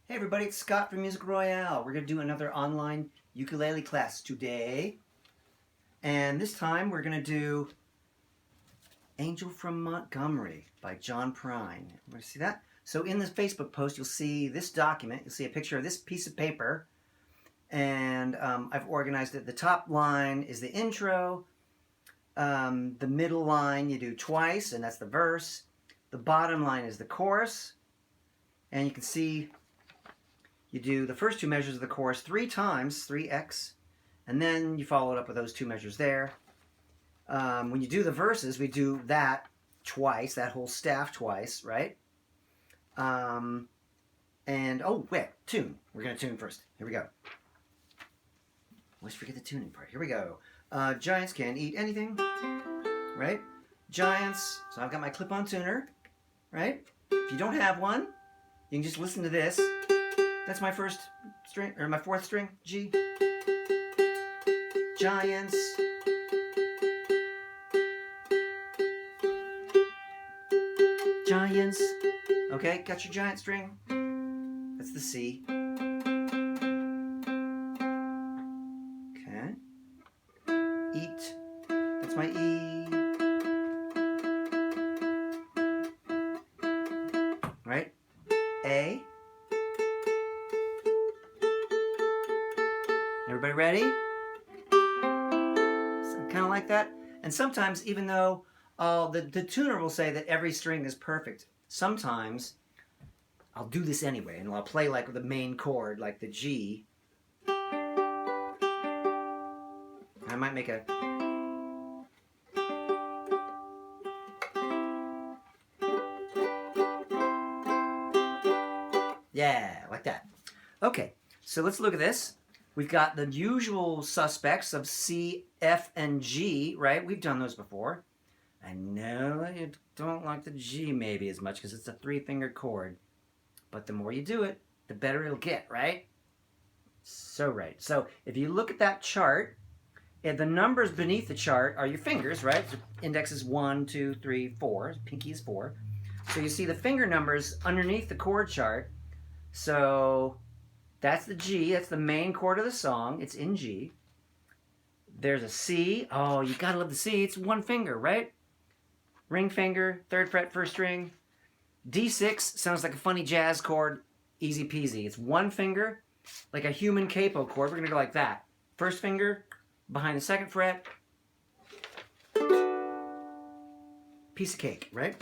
Hey everybody, it's Scott from Music Royale. We're going to do another online ukulele class today. And this time we're going to do Angel from Montgomery by Prine. Want to see that? So in this Facebook post, you'll see this document. You'll see a picture of this piece of paper. And I've organized it. The top line is the intro. The middle line you do twice, and that's the verse. The bottom line is the chorus. And you can see you do the first two measures of the chorus 3 times, 3x, and then you follow it up with those 2 measures there. When you do the verses, we do that twice, that whole staff twice, right? And, oh, wait, tune. We're going to tune first. Here we go. Always forget the tuning part. Here we go. Giants can eat anything, right? Giants, so I've got my clip-on tuner, right? If you don't have one, you can just listen to this. That's my first string, or my 4th string, G. Giants. Giants. Okay, got your giant string. That's the C. Okay. Eat. That's my E. Right? A. Everybody ready? So kind of like that. And sometimes, even though the tuner will say that every string is perfect, sometimes I'll do this anyway, and I'll play like the main chord, like the G. I might make a... Yeah, like that. Okay, so let's look at this. We've got the usual suspects of C, F, and G, right? We've done those before. I know you don't like the G maybe as much because it's a 3-finger chord. But the more you do it, the better it'll get, right? So right. So if you look at that chart, the numbers beneath the chart are your fingers, right? So index is 1, 2, 3, 4. Pinky is 4. So you see the finger numbers underneath the chord chart. So that's the G. That's the main chord of the song. It's in G. There's a C. Oh, you gotta love the C. It's 1 finger, right? Ring finger, 3rd fret, 1st string. D6 sounds like a funny jazz chord. Easy peasy. It's 1 finger, like a human capo chord. We're gonna go like that. 1st finger behind the 2nd fret. Piece of cake, right?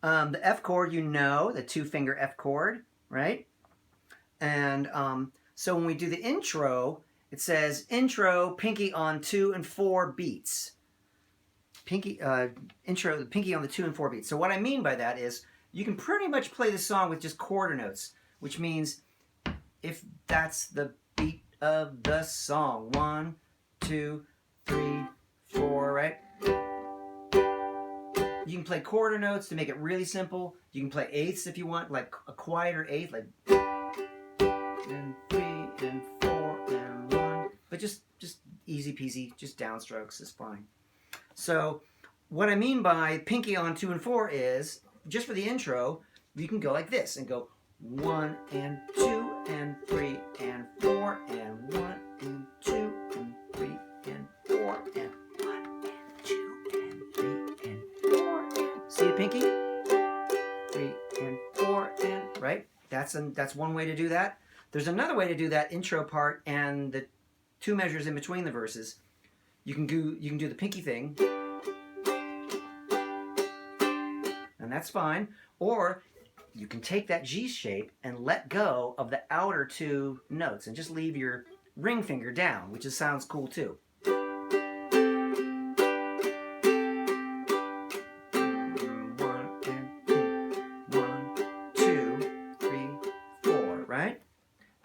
The F chord, you know, the 2-finger F chord, right? And so when we do the intro, it says intro, pinky on 2 and 4 beats. Pinky, intro, the pinky on the 2 and 4 beats. So what I mean by that is you can pretty much play the song with just quarter notes, which means if that's the beat of the song, 1, 2, 3, 4, right? You can play quarter notes to make it really simple. You can play eighths if you want, like a quieter eighth, like and 3 and 4 and 1, but just easy peasy, just downstrokes is fine. So what I mean by pinky on 2 and 4 is, just for the intro, you can go like this and go 1 and 2 and 3 and 4 and 1 and 2 and 3 and 4 and 1 and 2 and 3 and 4 and... See the pinky? 3 and 4 and... Right? That's one way to do that. There's another way to do that intro part and the 2 measures in between the verses. You can do the pinky thing, and that's fine. Or you can take that G shape and let go of the outer 2 notes and just leave your ring finger down, which just sounds cool too. 1, 2, 3, 4, right?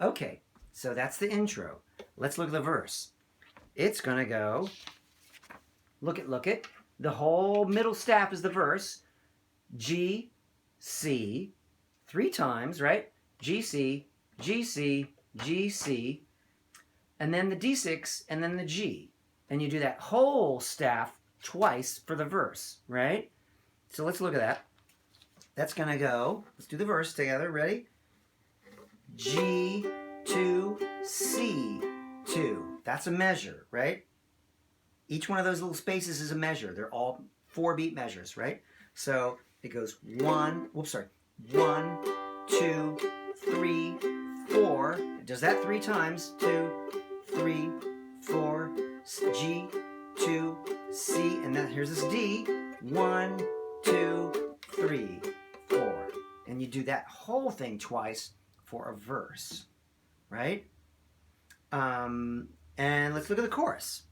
Okay, so that's the intro. Let's look at the verse. It's gonna go, look it. The whole middle staff is the verse. G, C, 3 times, right? G, C, G, C, G, C, and then the D6, and then the G. And you do that whole staff twice for the verse, right? So let's look at that. That's gonna go, let's do the verse together, ready? G2, C2. That's a measure, right? Each one of those little spaces is a measure. They're all 4-beat measures, right? So it goes 1, 1, 2, 3, 4. It does that 3 times. 2, 3, 4, G, 2, C, and then here's this D. 1, 2, 3, 4. And you do that whole thing twice for a verse, right? And let's look at the chorus.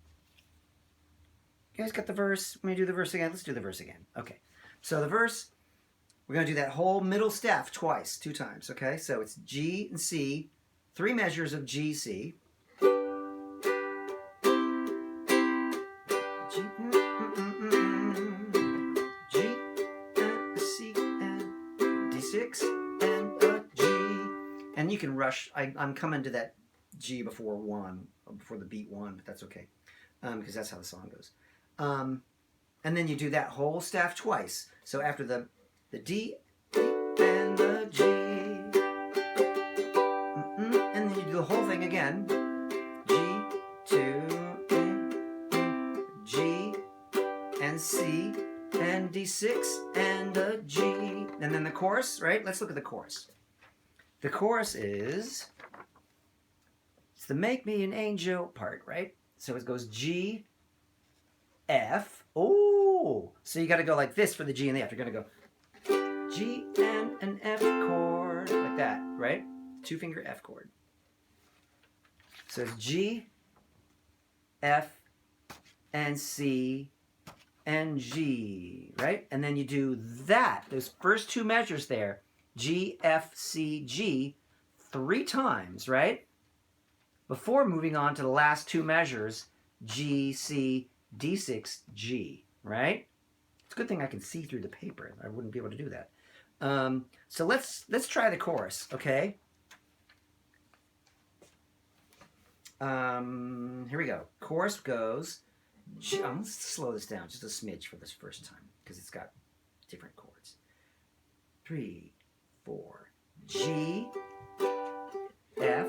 You guys got the verse? Let me do the verse again. Let's do the verse again. Okay. So the verse, we're going to do that whole middle staff twice, 2 times. Okay. So it's G and C, 3 measures of G, C. G, G, and C, and D6, and a G. And you can rush. I'm coming to that G before the beat 1, but that's okay. Because that's how the song goes. And then you do that whole staff twice. So after the D and the G, and then you do the whole thing again. G, 2, G, and C, and D6, and a G. And then the chorus, right? Let's look at the chorus. The chorus is, it's the make me an angel part, right? So it goes G, F. Oh, so you got to go like this for the G and the F. You're going to go G and an F chord like that, right? 2-finger F chord. So it's G, F, and C, and G, right? And then you do that, those first 2 measures there, G, F, C, G, 3 times, right? Before moving on to the last 2 measures, G, C, D6, G, right? It's a good thing I can see through the paper. I wouldn't be able to do that. So let's try the chorus, okay? Here we go. Chorus goes, G, let's slow this down just a smidge for this first time because it's got different chords. 3, 4, G, F,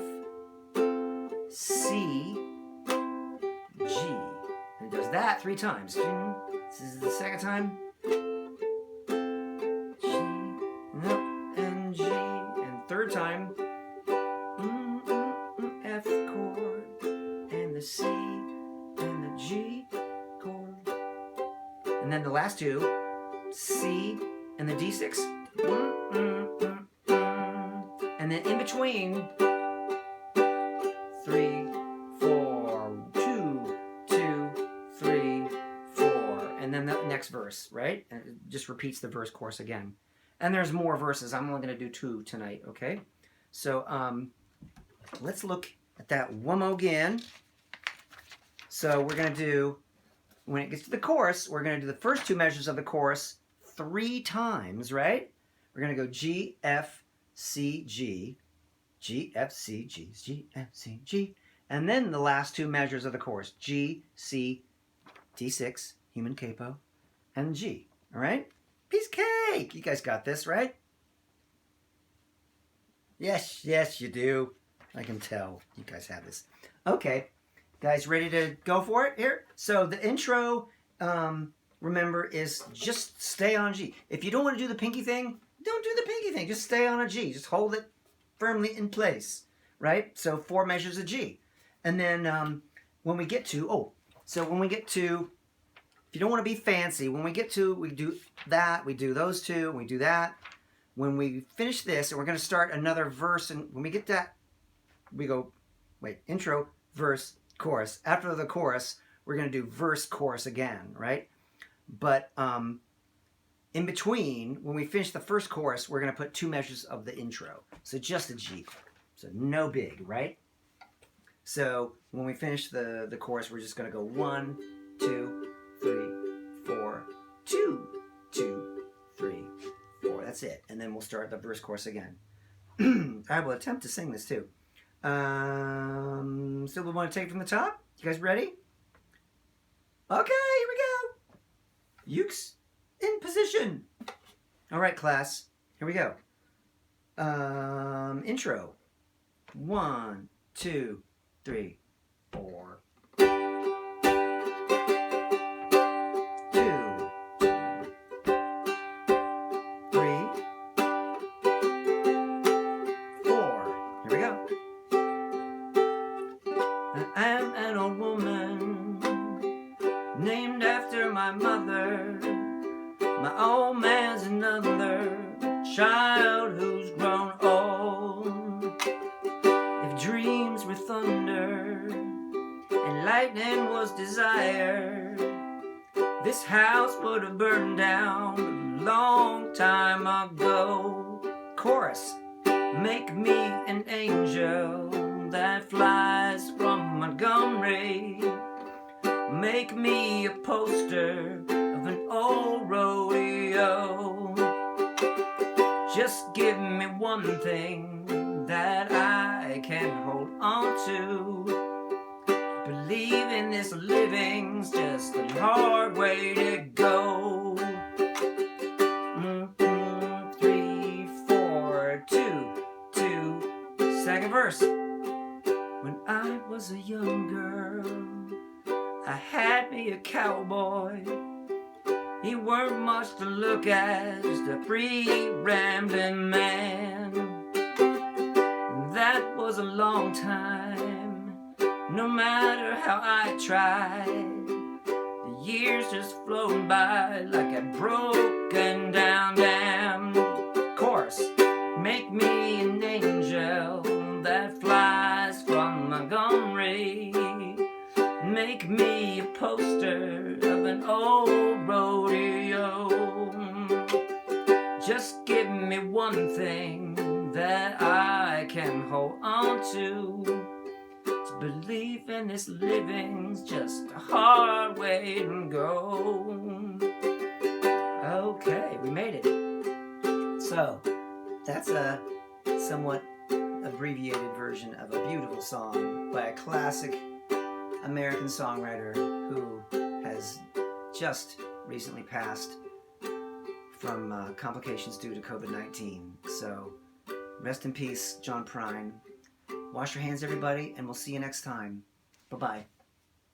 C, G. And it does that 3 times. This is the second time. G, and G. And third time. F chord. And the C. And the G chord. And then the last 2. C and the D6. And then in between. 3, 4, 2, 2, 3, 4, and then the next verse, right? And it just repeats the verse chorus again. And there's more verses. I'm only going to do 2 tonight, okay? So let's look at that one more again. So we're going to do, when it gets to the chorus, we're going to do the first 2 measures of the chorus 3 times, right? We're going to go G, F, C, G, G, F, C, G, G, F, C, G. And then the last 2 measures of the chorus, G, C, D6, human capo, and G. All right? Piece of cake! You guys got this, right? Yes, yes, you do. I can tell you guys have this. Okay. Guys, ready to go for it here? So the intro, remember, is just stay on G. If you don't want to do the pinky thing, don't do the pinky thing. Just stay on a G. Just hold it firmly in place, right? So 4 measures of G. And then when we get to, if you don't want to be fancy, when we get to, we do that, we do those 2, we do that. When we finish this, and we're going to start another verse, and when we get that, we go, intro, verse, chorus. After the chorus, we're going to do verse, chorus again, right? But in between, when we finish the first chorus, we're going to put 2 measures of the intro. So just a G chord. So no big, right? So when we finish the chorus, we're just going to go 1, 2, 3, 4, 2, 2, 3, 4. That's it. And then we'll start the verse chorus again. I will attempt to sing this too. So we want to take it from the top? You guys ready? Okay, here we go. Ukes in position. All right, class. Here we go. Intro. 1, 2, 3, 4. 2, 3, 4. Here we go. I am an old woman named after my mother. My old man's another child who's grown old. If dreams were thunder and lightning was desire, this house would have burned down a long time ago. Chorus. Make me an angel that flies from Montgomery. Make me a poster of an old rodeo. Just give me one thing that I can hold on to. Believe in this living's just a hard way to go. 3, 4, 2, 2. Second verse. When I was a young girl, I had me a cowboy. He weren't much to look at, just a free rambling man. That was a long time, no matter how I tried. The years just flown by like a broken down dam. Chorus. Make me an angel that flies from Montgomery. Make me a poster of an old rodeo. Just give me one thing that I can hold on to. To believe in this living's just a hard way to go. Okay, we made it. So, that's a somewhat abbreviated version of a beautiful song by a classic American songwriter who has just recently passed from complications due to COVID-19. So, rest in peace, John Prine. Wash your hands, everybody, and we'll see you next time. Bye-bye.